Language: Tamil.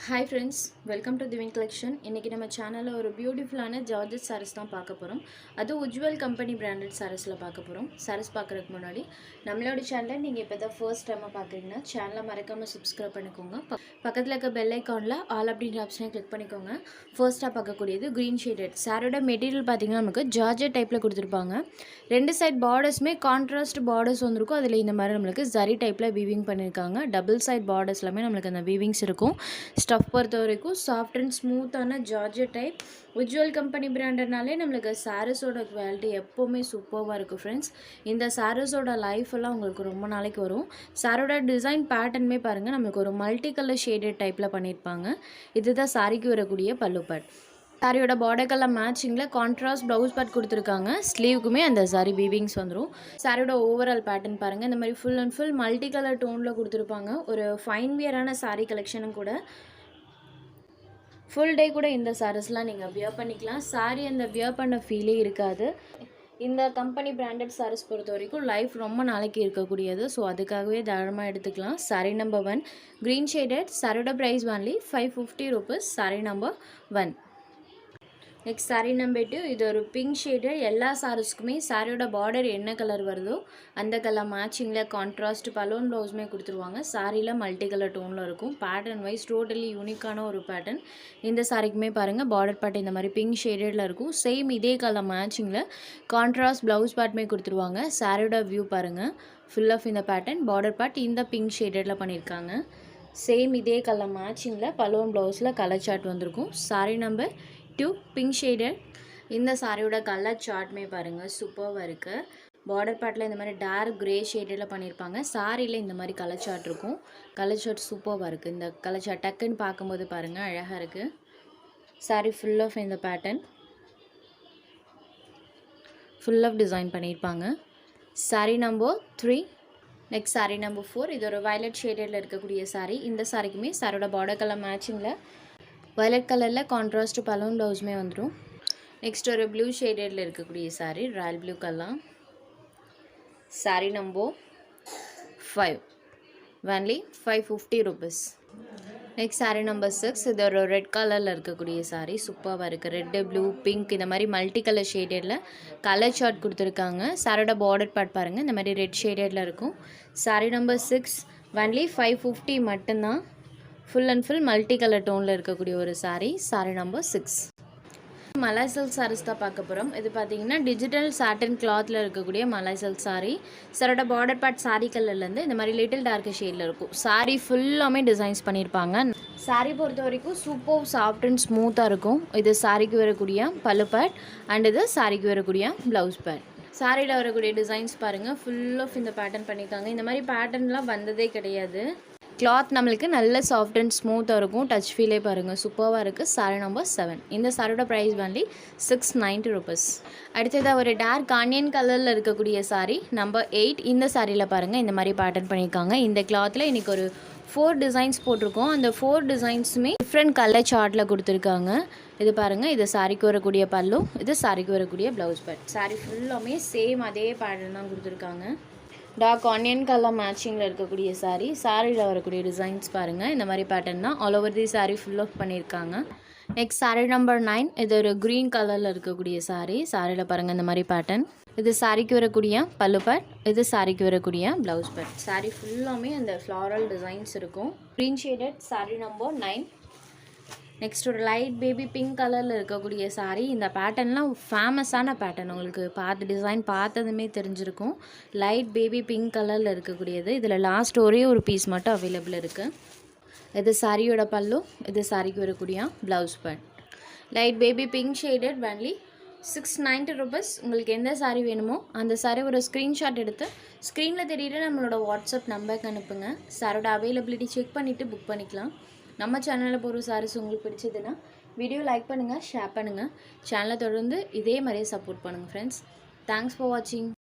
Hi friends, welcome to Divine Collection. இன்னைக்கு நம்ம சேனல்ல ஒரு பியூட்டிஃபுல்லான ஜார்ஜெட் sarees தான் பார்க்க போறோம். அது உஜ்வல் கம்பெனி பிராண்டட் sareesல பார்க்க போறோம். sarees பார்க்கறதுக்கு முன்னாடி நம்மளோட சேனலை நீங்க இப்பதான் ஃபர்ஸ்ட் டைமா பார்க்கறீங்கன்னா சேனலை மறக்காம subscribe பண்ணிக்கோங்க. பக்கத்துல இருக்க பெல் ஐகான்ல ஆல் அப்படிங்கற ஆப்ஷனை கிளிக் பண்ணிக்கோங்க. ஃபர்ஸ்டா பார்க்கக்கூடியது green shaded. சாரியோட மெட்டீரியல் பாத்தீங்கன்னா நமக்கு ஜார்ஜெட் டைப்ல கொடுத்திருப்பாங்க. ரெண்டு சைடு பார்டர்ஸ்மே கான்ட்ராஸ்ட் பார்டர்ஸ் வந்திருக்கும். அதுல இந்த மாதிரி நமக்கு ஜரி டைப்ல வீவிங் பண்ணிருக்காங்க. டபுள் சைடு பார்டர்ஸ்லமே நமக்கு அந்த வீவிங்ஸ் இருக்கும். ஸ்டஃப் பொறுத்த வரைக்கும் சாஃப்ட் அண்ட் ஸ்மூத்தான ஜார்ஜெட் டைப் உஜ்வல் கம்பெனி பிராண்டட்னாலே நம்மளுக்கு சாரீஸோட குவாலிட்டி எப்போவுமே சூப்பராக இருக்கும் ஃப்ரெண்ட்ஸ். இந்த சாரீஸோட லைஃப் எல்லாம் உங்களுக்கு ரொம்ப நாளைக்கு வரும். சாரோட டிசைன் பேட்டர்னுமே பாருங்கள், நம்மளுக்கு ஒரு மல்டி கலர் ஷேடட் டைப்பில் பண்ணியிருப்பாங்க. இதுதான் சாரிக்கு வரக்கூடிய பல்லு பார்ட். சாரியோட பார்டர் கலர் மேட்சிங்கில் கான்ட்ராஸ்ட் ப்ளவுஸ் பார்ட் கொடுத்துருக்காங்க. ஸ்லீவுக்குமே அந்த சாரி வீவிங்ஸ் வந்துடும். சாரியோட ஓவரால் பேட்டர்ன் பாருங்கள், இந்த மாதிரி full and full multi colour டோனில் கொடுத்துருப்பாங்க. ஒரு ஃபைன் வியரான சாரி கலெக்ஷனும் கூட. ஃபுல் டே கூட இந்த சாரீஸ்லாம் நீங்கள் வியர் பண்ணிக்கலாம். சாரி அந்த வியர் பண்ண ஃபீலே இருக்காது. இந்த கம்பெனி பிராண்டட் சாரீஸ் பொறுத்த வரைக்கும் லைஃப் ரொம்ப நாளைக்கு இருக்கக்கூடியது. ஸோ அதுக்காகவே தாராளமாக எடுத்துக்கலாம். Sari number 1 green shaded. சாரியோட price only 550 rupees. Sari number 1. Next sari number 2, இது ஒரு பிங்க் ஷேடு. எல்லா சாரீஸ்க்குமே சாரியோட பார்டர் என்ன கலர் வருதோ அந்த கலர் மேட்சிங்கில் கான்ட்ராஸ்ட் பலூன் ப்ளவுஸுமே கொடுத்துருவாங்க. சாரியில் மல்டி கலர் டோனில் இருக்கும். பேட்டர்ன் வைஸ் டோட்டலி யூனிக்கான ஒரு பேட்டர்ன். இந்த சாரிக்குமே பாருங்கள், பார்டர் பார்ட் இந்த மாதிரி பிங்க் ஷேடடில் இருக்கும். சேம் இதே கலர் மேட்சிங்கில் கான்ட்ராஸ்ட் ப்ளவுஸ் பார்ட்டுமே கொடுத்துருவாங்க. சாரியோட வியூ பாருங்கள், ஃபுல் ஆஃப் இந்த பேட்டர்ன். பார்டர் பார்ட் இந்த பிங்க் ஷேடடில் பண்ணியிருக்காங்க. சேம் இதே கலர் மேட்சிங்கில் பலூன் ப்ளவுஸில் கலர் சார்ட் வந்திருக்கும். Sorry number 2 pink shaded. இந்த சாரியோட கலர் சார்ட்மே பாருங்கள், சூப்பராக இருக்குது. பார்டர் பார்ட்டில் இந்த மாதிரி டார்க் கிரே ஷேடில் பண்ணியிருப்பாங்க. சாரியில் இந்த மாதிரி கலர் சார்ட் இருக்கும். கலர் சார்ட் சூப்பராக இருக்குது. இந்த கலர் சார்ட் டக்குன்னு பார்க்கும்போது பாருங்கள், அழகாக இருக்குது. சாரி ஃபுல் ஆஃப் இந்த பேட்டர்ன், ஃபுல் ஆஃப் டிசைன் பண்ணியிருப்பாங்க. Sorry number 3. Next sorry number 4, இது ஒரு வயலட் ஷேடில் இருக்கக்கூடிய சாரி. இந்த சாரிக்குமே சாரியோட பார்டர் கலர் மேட்சிங்கில் வயலட் கலரில் கான்ட்ராஸ்ட் பலூன் ப்ளவுஸுமே வந்துடும். நெக்ஸ்ட் ஒரு ப்ளூ ஷேடடில் இருக்கக்கூடிய sorry, Royal blue colour. Sorry number 5 only 550 rupees. Next sorry number 6, இது ஒரு ரெட் கலரில் இருக்கக்கூடிய சாரி. சூப்பராக இருக்குது. ரெட்டு, ப்ளூ, பிங்க் இந்த மாதிரி மல்டி கலர் ஷேடடில் கலர் சார்ட் கொடுத்துருக்காங்க. சாரியோட பார்டர் பார்ட் பாருங்கள், இந்த மாதிரி ரெட் ஷேடடில் இருக்கும். சாரி நம்பர் 6 ஒன்லி 550 மட்டும்தான். Full and full multi colour டோனில் இருக்கக்கூடிய ஒரு சாரீ. சாரி நம்பர் 6. மலாய் சில்க் சாரீஸ் தான் பார்க்க போகிறோம். இது பார்த்தீங்கன்னா டிஜிட்டல் சாட்டன் கிளாத்தில் இருக்கக்கூடிய மலாய் சில்க் சாரீ. சாரோட பார்டர் பார்ட் சாரி கலர்லேருந்து இந்த மாதிரி லிட்டில் டார்க் ஷேடில் இருக்கும். சாரீ ஃபுல்லாமே டிசைன்ஸ் பண்ணியிருப்பாங்க. சாரீ பொறுத்த வரைக்கும் சூப்பர் சாஃப்ட் அண்ட் ஸ்மூத்தாக இருக்கும். இது சாரிக்கு வரக்கூடிய பல்லு பார்ட் அண்ட் இது சாரிக்கு வரக்கூடிய ப்ளவுஸ் பார்ட். சாரியில் வரக்கூடிய டிசைன்ஸ் பாருங்கள், ஃபுல் ஆஃப் இந்த பேட்டர்ன் பண்ணியிருக்காங்க. இந்த மாதிரி பேட்டர்ன்லாம் வந்ததே கிடையாது. கிளாத் நம்மளுக்கு நல்ல சாஃப்ட் அண்ட் ஸ்மூத்தாக இருக்கும். டச் ஃபீலே பாருங்கள், சூப்பராக இருக்குது. Sorry number 7. இந்த சாரியோட ப்ரைஸ் ஒன்லி 690 rupees. அடுத்ததாக ஒரு டார்க் ஆனியன் கலரில் இருக்கக்கூடிய சாரி நம்பர் 8. இந்த சாரியில் பாருங்கள், இந்த மாதிரி பேட்டர்ன் பண்ணியிருக்காங்க. இந்த கிளாத்தில் இன்றைக்கி ஒரு 4 டிசைன்ஸ் போட்டிருக்கோம். அந்த 4 டிசைன்ஸுமே டிஃப்ரெண்ட் கலர் சார்ட்டில் கொடுத்துருக்காங்க. இது பாருங்கள், இது சாரிக்கு வரக்கூடிய பல்லு, இது சாரிக்கு வரக்கூடிய ப்ளவுஸ் பார்ட். சாரி ஃபுல்லாமே சேம் அதே பேட்டர்ன் தான் கொடுத்துருக்காங்க. டார்க் ஆனியன் கலர் மேட்சிங்கில் இருக்கக்கூடிய சாரீ. சாரியில் வரக்கூடிய டிசைன்ஸ் பாருங்கள், இந்த மாதிரி பேட்டர்ன் தான் all over the saree full of பண்ணியிருக்காங்க. நெக்ஸ்ட் சாரீ நம்பர் 9, இது ஒரு க்ரீன் கலரில் இருக்கக்கூடிய சாரீ. சாரியில் பாருங்கள் இந்த மாதிரி பேட்டர்ன். இது சாரிக்கு வரக்கூடிய பல்லு பார்ட், இது சாரிக்கு வரக்கூடிய ப்ளவுஸ் பார்ட். சாரீ ஃபுல்லாமே அந்த ஃப்ளாரல் டிசைன்ஸ் இருக்கும். Green shaded. Sari number 9. Next ஒரு லைட் பேபி பிங்க் கலரில் இருக்கக்கூடிய சாரீ. இந்த பேட்டர்ன்லாம் ஃபேமஸான பேட்டர்ன், உங்களுக்கு டிசைன் பார்த்ததுமே தெரிஞ்சிருக்கும். லைட் பேபி பிங்க் கலரில் இருக்கக்கூடியது. இதில் லாஸ்ட் ஒரே ஒரு பீஸ் மட்டும் அவைலபிள் இருக்குது. இது சாரியோட பல்லு, இது சாரிக்கு வரக்கூடிய blouse part. Light baby pink shaded only 690 rupees. உங்களுக்கு எந்த சாரீ வேணுமோ அந்த சாரீ ஒரு ஸ்க்ரீன்ஷாட் எடுத்து ஸ்க்ரீனில் தெரியுற நம்மளோட வாட்ஸ்அப் நம்பருக்கு அனுப்புங்க. சாரோட அவைலபிலிட்டி செக் பண்ணிவிட்டு புக் பண்ணிக்கலாம். நம்ம சேனலில் போகிற சாரீஸ் உங்களுக்கு பிடிச்சதுன்னா வீடியோ லைக் பண்ணுங்கள், ஷேர் பண்ணுங்கள். சேனலை தொடர்ந்து இதே மாதிரியே சப்போர்ட் பண்ணுங்கள் ஃப்ரெண்ட்ஸ். தேங்க்ஸ் ஃபார் வாட்சிங்.